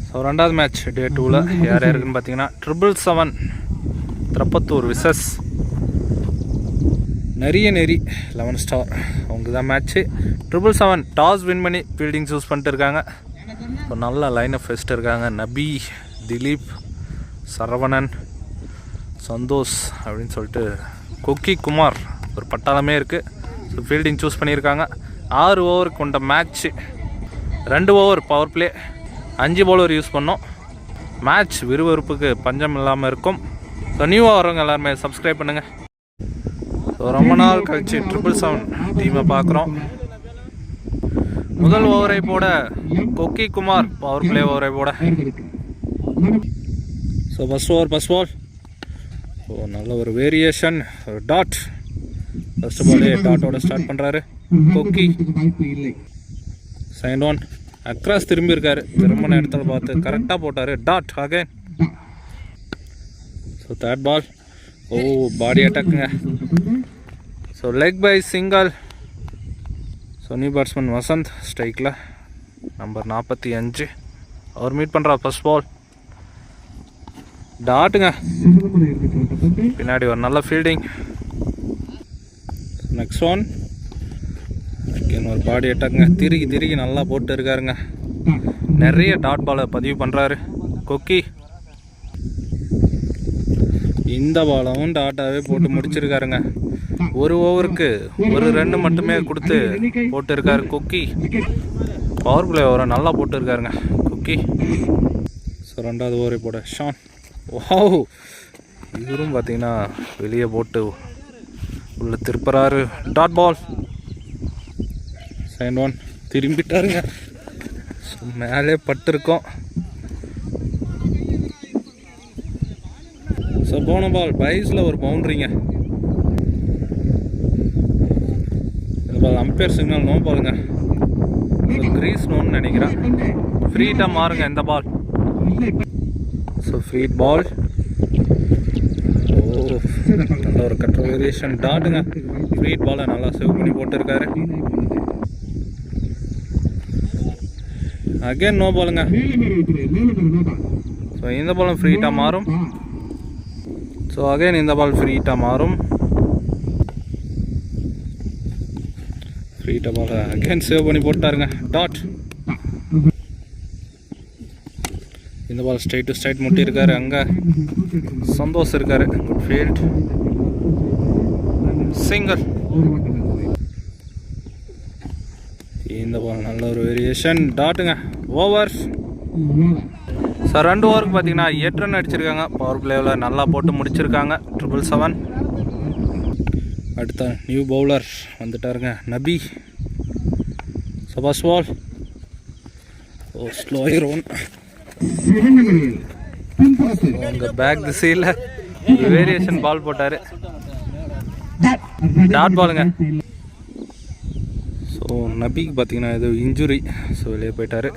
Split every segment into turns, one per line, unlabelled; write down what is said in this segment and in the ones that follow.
So ரெண்டாவது match டே 2ல் யார் யாருக்குன்னு பார்த்தீங்கன்னா 777 திருப்பத்தூர் விசஸ் நெறி 11 ஸ்டார். அவங்க தான் மேட்ச்சு. 777 டாஸ் வின் பண்ணி ஃபீல்டிங் சூஸ் பண்ணிட்டு இருக்காங்க. இப்போ நல்ல லைன் ஆஃப் ஃபெஸ்ட் இருக்காங்க. நபி, திலீப், சரவணன், சந்தோஷ் அப்படின்னு சொல்லிட்டு கொக்கி குமார் ஒரு பட்டாளமே இருக்குது. ஸோ ஃபீல்டிங் சூஸ் பண்ணியிருக்காங்க. 6 ஓவர் கொண்ட match. 2 over power play, 5 bowler use பண்ணோம். மேட்ச் விறுவிறுப்புக்கு பஞ்சம் இல்லாமல் இருக்கும். ஸோ நியூவாக வரவங்க எல்லாருமே சப்ஸ்கிரைப் பண்ணுங்கள். ஸோ ரொம்ப நாள் கழிச்சு 777 டீமை பார்க்குறோம். முதல் ஓவரை போட கொக்கி குமார் பவர் பிளே ஓவரை போட. ஸோ ஃபஸ்ட் பால். ஸோ நல்ல ஒரு வேரியேஷன், ஒரு டாட். ஃபர்ஸ்ட் பாலே டாட்டோட ஸ்டார்ட் பண்ணுறாரு கொக்கி. செகண்ட் ஒன் அக்ராஸ் திரும்பி இருக்காரு. திரும்பின இடத்துல பார்த்து கரெக்டாக போட்டார். Dot again. So third ball. ஓ பாடி அட்டாக்குங்க. So leg bye single. So new batsman Vasanth ஸ்ட்ரைக்கில் நம்பர் 45 அவர் மீட் பண்ணுறா. ஃபர்ஸ்ட் பால் டாட்டுங்க. பின்னாடி ஒரு நல்ல ஃபீல்டிங். நெக்ஸ்ட் ஒன் ஒரு பாடி அட்டாக்குங்க. திருகி நல்லா போட்டு இருக்காருங்க. நிறைய டாட் பாலை பதிவு பண்ணுறாரு கொக்கி. இந்த பாலும் டாட்டாவே போட்டு முடிச்சிருக்காருங்க. ஒரு ஓவருக்கு ஒரு ரன்னு மட்டுமே கொடுத்து போட்டு இருக்காரு கொக்கி. பவர் பிளே ஓவரை நல்லா போட்டு இருக்காருங்க கொக்கி. ஸோ ரெண்டாவது ஓவரை போட ஷான். வாவ், இவரும் பார்த்தீங்கன்னா வெளியே போட்டு உள்ள திருப்புறாரு. Dot ball. செகண்ட் ஒன் திரும்பிட்டாருங்க. மேலே பட்டிருக்கோம். ஸோ போன பால் பைஸில் ஒரு பவுண்ட்ரிங்க. இந்த பால் அம்பையர் சிக்னல் நோ பாருங்க. கிரீஸ் நோன்னு நினைக்கிறேன். ஃப்ரீட்டாக மாறுங்க இந்த பால். ஸோ ஃப்ரீ பால். ஓ நல்ல ஒரு கட்ர வேரியேஷன் டாட்டுங்க. ஃப்ரீ பாலை நல்லா சேவ் பண்ணி போட்டுருக்காரு. அகைன் நோ பாலுங்க. ஸோ இந்த பாலும் ஃப்ரீட்டாக மாறும். ஸோ அகைன் இந்த பால் ஃப்ரீட்டாக மாறும். ஃப்ரீட்டாக பாலை அகைன் சேவ் பண்ணி போட்டாருங்க. டாட். இந்த பால் ஸ்ட்ரைட் டு ஸ்ட்ரைட் முட்டியிருக்காரு. அங்கே சந்தோஷ் இருக்காரு. Good field. சிங்கிள். இந்த பால் நல்ல ஒரு வேரியேஷன் டாட்டுங்க. ஓவர். சார் 2 ஓவருக்கு பார்த்தீங்கன்னா 8 ரன் அடிச்சிருக்காங்க. பவர் பிளேவில் நல்லா போட்டு முடிச்சிருக்காங்க 777. அடுத்த நியூ பவுலர் வந்துட்டாருங்க நபி. So first ball. ஓ ஸ்லோயர் ஒன். உங்க பேக் திசையில் வேரியேஷன் பால் போட்டாரு. டாட் பாலுங்க. ஸோ நபிக்கு பார்த்தீங்கன்னா ஏதோ இன்ஜுரி. ஸோ வெளியே போயிட்டாரு.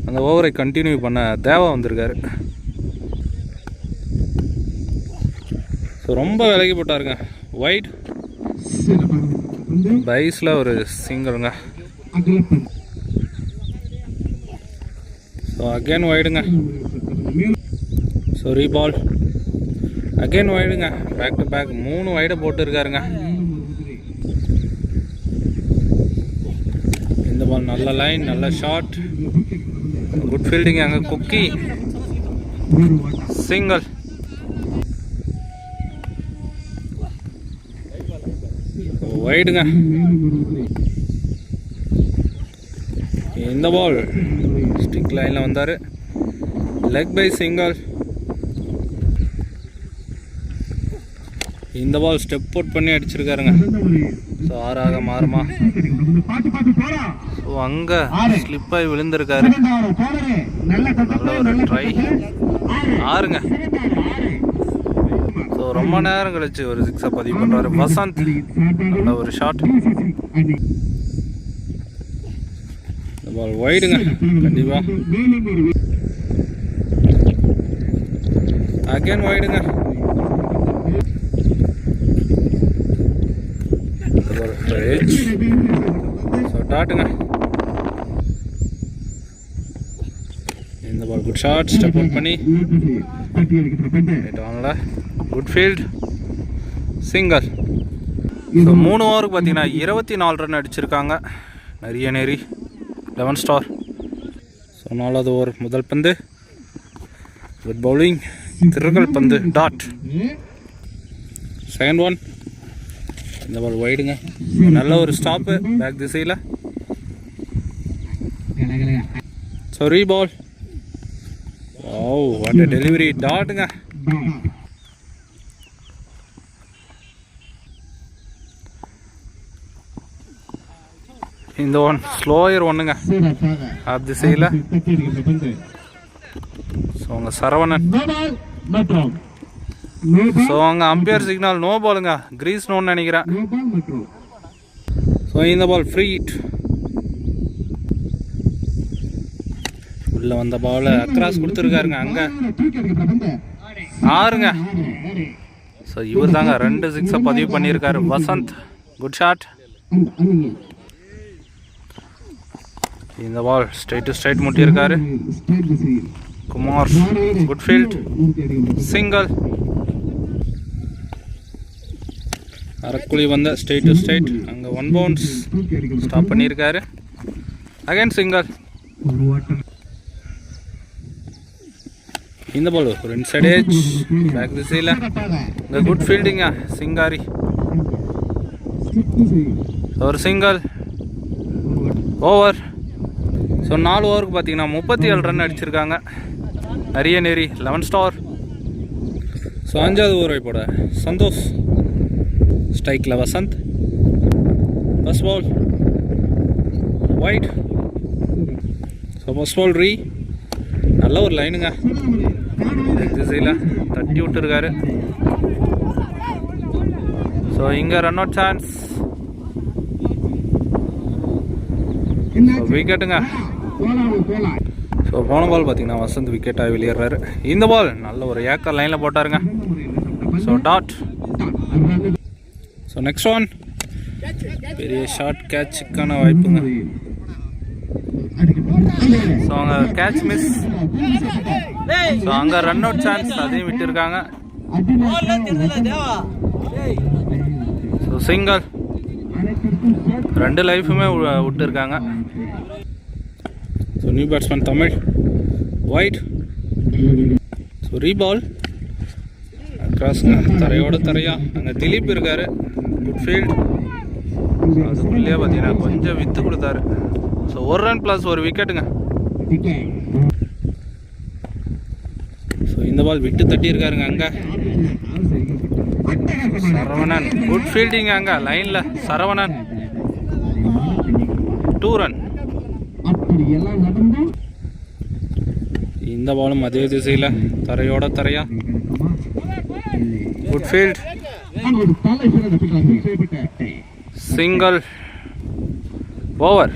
அந்த ஓவரை கண்டினியூ பண்ண தேவா வந்திருக்காரு. ஸோ ரொம்ப விலகி போட்டாருங்க. வைட் பைஸில் ஒரு சிங்கிள்ங்க. ஸோ அகெயின் வைடுங்க. So reball. அகெயின் வைடுங்க. பேக் டு பேக் 3 வைடை போட்டுருக்காருங்க. இந்த பால் நல்ல லைன், நல்ல ஷாட், குட் ஃபீல்டிங். அங்கே குக்கி சிங்கிள். வைடுங்க. இந்த பால் ஸ்டிக் லைனில் வந்தார். Leg bye single. இந்த பால் ஸ்டெப் அவுட் பண்ணி அடிச்சிருக்காருங்க. ஸோ 6 மாறுமா. ஸோ அங்கே ஸ்லிப்பாகி விழுந்திருக்காரு. நல்ல ஒரு ட்ரை 6ங்க. ஸோ ரொம்ப நேரம் கழிச்சு ஒரு 6 பதிவு பண்ணுறாரு வசந்த். நல்ல ஒரு ஷாட். இந்த பால் வைடுங்க. கண்டிப்பாக அகேன் வைடுங்க. ஸோ டாட்டுங்க. இந்த ball good shot, step out பண்ணி ஆன்ல குட் ஃபீல்ட், சிங்கர். ஸோ 3 ஓவருக்கு பார்த்தீங்கன்னா 24 ரன் அடிச்சிருக்காங்க நிறைய நேரி 11 ஸ்டார். ஸோ 4வது ஓவர் முதல் பந்து குட் பவுலிங், திருகல் பந்து டாட். செகண்ட் ஒன் இந்த பால் வைடுங்க, நல்ல ஒரு ஸ்டாப்பு பேக் திசையில். So reball, oh what a delivery, டாட்டுங்க. இந்த ஒன் ஸ்லோயர் ஒன்றுங்க ஆப் திசையில். ஸோ அங்கே சரவணன். ஸோ அங்கே அம்பையர் சிக்னல் நோ பாலுங்க, கிரீஸ் நோன்னு நினைக்கிறேன். ஸோ இந்த பால் ஃப்ரீ ஹிட். உள்ள வந்த பால் அக்ராஸ் கொடுத்துருக்காருங்க, அங்கே 6ங்க. ஸோ இவர் தாங்க 2 சிக்ஸை பதிவு பண்ணியிருக்காரு வசந்த். Good shot. இந்த பால் ஸ்ட்ரைட் டு ஸ்ட்ரைட் முட்டியிருக்காரு குமார். Good field, single. அரக்குழி வந்த ஸ்ட்ரைட் டு ஸ்ட்ரைட், அங்கே 1 பவுன்ஸ் ஸ்டாப் பண்ணியிருக்காரு. Again single. இந்த பால் ஒரு இன்சைட் ஏஜ் பேக் திசையில், இந்த குட் ஃபீல்டிங்கா சிங்காரி. ஒரு சிங்கிள் ஓவர். ஸோ 4 ஓவருக்கு பார்த்தீங்கன்னா 37 ரன் அடிச்சிருக்காங்க நிறைய நேரி 11 ஸ்டார். ஸோ 5வது ஓவரை போட சந்தோஷ், ஸ்ட்ரைக்கில் Vasanth. First ball wide. So first ball ரீ, நல்ல ஒரு லைனுங்க திசையில் தட்டி விட்டுருக்காரு. ஸோ இங்கே ரன் அவுட் சான்ஸ், விக்கெட்டுங்க. ஸோ போன பால் பார்த்தீங்கன்னா வசந்த் விக்கெட்டாக வெளியேறாரு. இந்த பால் நல்ல ஒரு ஏக்கர் லைனில் போட்டாருங்க. So dot. So next one பெரிய ஷார்ட் கேட்சுக்கான வாய்ப்புங்க. ஸோ அங்கே கேட்ச் மிஸ். ஸோ அங்கே ரன் அவுட் சான்ஸ், அதையும் விட்டுருக்காங்க. So single. 2 லைஃபுமே விட்டுருக்காங்க. So new batsman Tamil wide. So reball கிராஸ்ங்க, தரையோட தரையா. அங்கே திலீப் இருக்காரு. Good field. அதுக்குள்ளேயே பார்த்தீங்கன்னா கொஞ்சம் வித்து கொடுத்தாரு. ஸோ 1 ரன் ப்ளஸ் 1 விக்கெட்டுங்க. ஸோ இந்த பால் விட்டு தட்டி இருக்காருங்க அங்கே சரவணன். குட் ஃபீல்டிங் அங்கே லைனில் சரவணன். 2 ரன். இந்த பாலும் அதே திசையில் தரையோட தரையா. Good field, single over.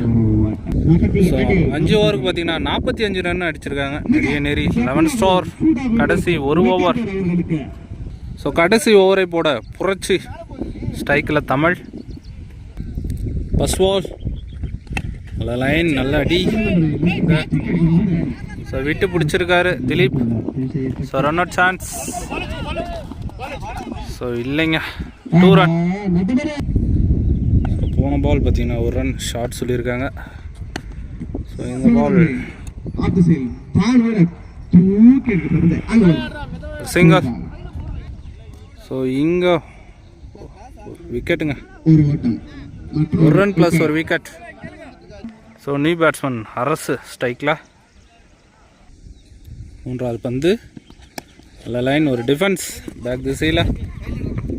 So 5 ஓவருக்கு பார்த்தீங்கன்னா 45 ரன் அடிச்சிருக்காங்க நிறைய நேரி 11 ஸ்டார். கடைசி 1 ஓவர். ஸோ கடைசி ஓவரை போட புரட்சி, ஸ்ட்ரைக்கில் தமிழ். ஃபர்ஸ்ட் பால் நல்ல லைன், நல்ல அடி. ஸோ விட்டு பிடிச்சிருக்காரு Dileep. So run out chance. So இல்லைங்க, 2 ரன். ஸோ போன பால் பார்த்தீங்கன்னா 1 ரன் ஷார்ட் சொல்லியிருக்காங்க. ஸோ இந்த பால் சிங்கர். ஸோ இங்கே விக்கெட்டுங்க, 1 run plus 1 wicket. So new batsman Arasu ஸ்ட்ரைக்கில். 3வது பந்து நல்ல லைன், ஒரு டிஃபென்ஸ் பேக் திசையில்.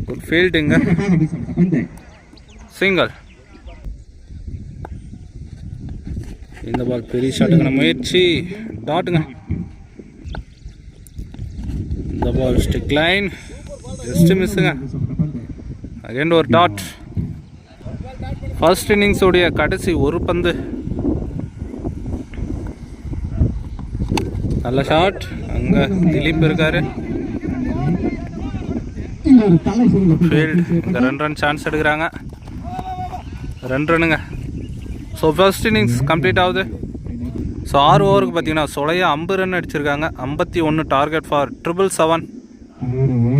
குட் ஃபீல்டுங்க, சிங்கிள். இந்த பால் பெரிய ஷாட்டுக்கான முயற்சி, டாட்டுங்க. இந்த பால் ஸ்டிக் லைன், ஜஸ்ட் மிஸ்ஸுங்க. அகைன் ஒரு டாட். ஃபர்ஸ்ட் இன்னிங்ஸ் உடைய கடைசி 1 பந்து. நல்ல ஷாட், அங்கே திலீப் இருக்காரு. ஃபீல்ட், இங்கே 2 ரன் சான்ஸ் எடுக்கிறாங்க. 2 ரன்னுங்க. ஸோ ஃபர்ஸ்ட் இன்னிங்ஸ் கம்ப்ளீட் ஆகுது. ஸோ 6 ஓவருக்கு பார்த்தீங்கன்னா சொலையா 50 ரன் அடிச்சிருக்காங்க. 51 டார்கெட் ஃபார் 777.